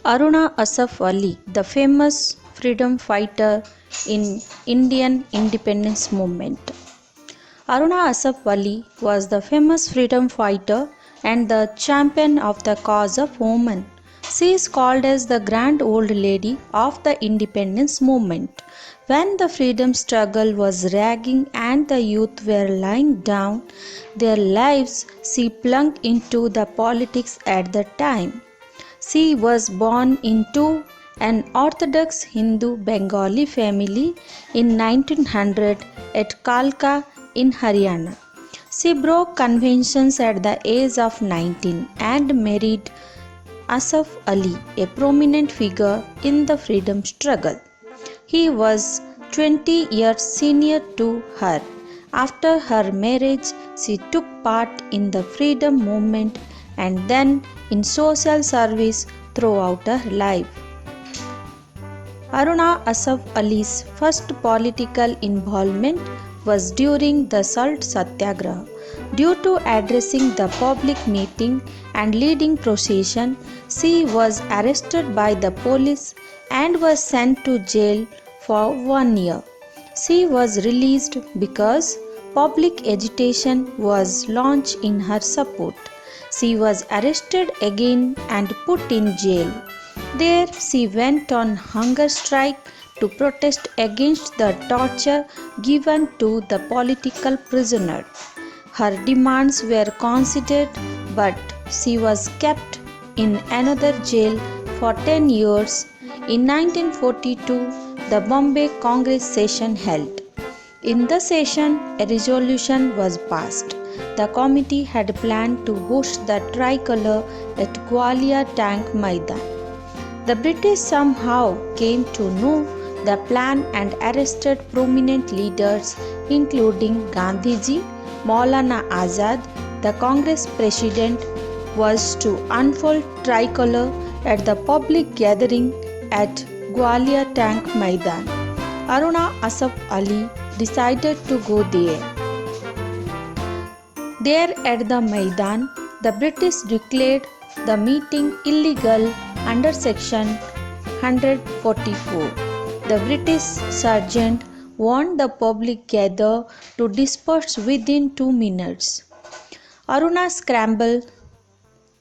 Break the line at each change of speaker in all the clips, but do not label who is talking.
Aruna Asaf Ali, the famous freedom fighter in Indian independence movement. Aruna Asaf Ali was the famous freedom fighter and the champion of the cause of women. She is called as the grand old lady of the independence movement. When the freedom struggle was raging and the youth were lying down their lives, she plunged into the politics at the time. She was born into an Orthodox Hindu Bengali family in 1900 at Kalka in Haryana. She broke conventions at the age of 19 and married Asaf Ali, a prominent figure in the freedom struggle. He was 20 years senior to her. After her marriage, she took part in the freedom movement and then in social service throughout her life. Aruna Asaf Ali's first political involvement was during the Salt Satyagraha. Due to addressing the public meeting and leading procession, she was arrested by the police and was sent to jail for 1 year. She was released because public agitation was launched in her support. She was arrested again and put in jail. There she went on hunger strike to protest against the torture given to the political prisoner. Her demands were considered, but she was kept in another jail for 10 years. In 1942, the Bombay Congress session held. In the session, a resolution was passed. The committee had planned to host the tricolor at Gwalior Tank Maidan. The British somehow came to know the plan and arrested prominent leaders including Gandhiji. Maulana Azad, the Congress president, was to unfold tricolor at the public gathering at Gwalior Tank Maidan. Aruna Asaf Ali decided to go there. There at the Maidan, the British declared the meeting illegal under section 144. The British sergeant warned the public gather to disperse within 2 minutes. Aruna scrambled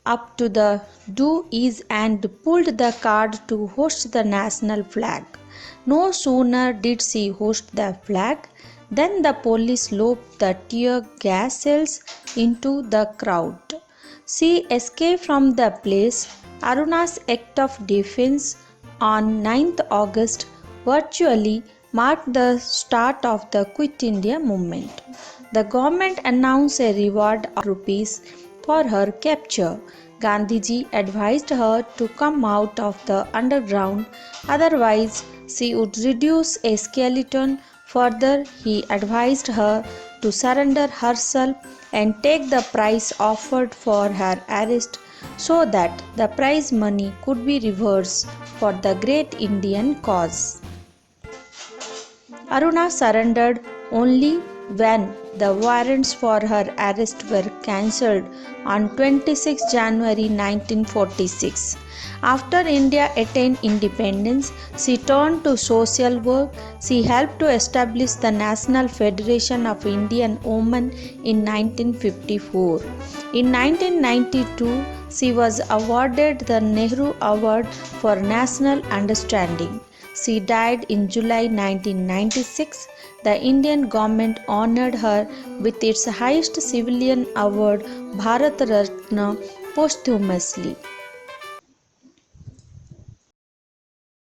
up to the dais and pulled the card to hoist the national flag. No sooner did she hoist the flag than the police lobbed the tear gas shells into the crowd. She escaped from the place. Aruna's act of defense on 9th August virtually marked the start of the Quit India movement. The government announced a reward of rupees for her capture. Gandhiji advised her to come out of the underground, otherwise she would reduce a skeleton. Further, he advised her to surrender herself and take the price offered for her arrest so that the prize money could be reversed for the great Indian cause. Aruna surrendered only when the warrants for her arrest were cancelled on 26 January 1946. After India attained independence, she turned to social work. She helped to establish the National Federation of Indian Women in 1954. In 1992, she was awarded the Nehru Award for National Understanding. She died in July 1996. The Indian government honored her with its highest civilian award, Bharat Ratna, posthumously.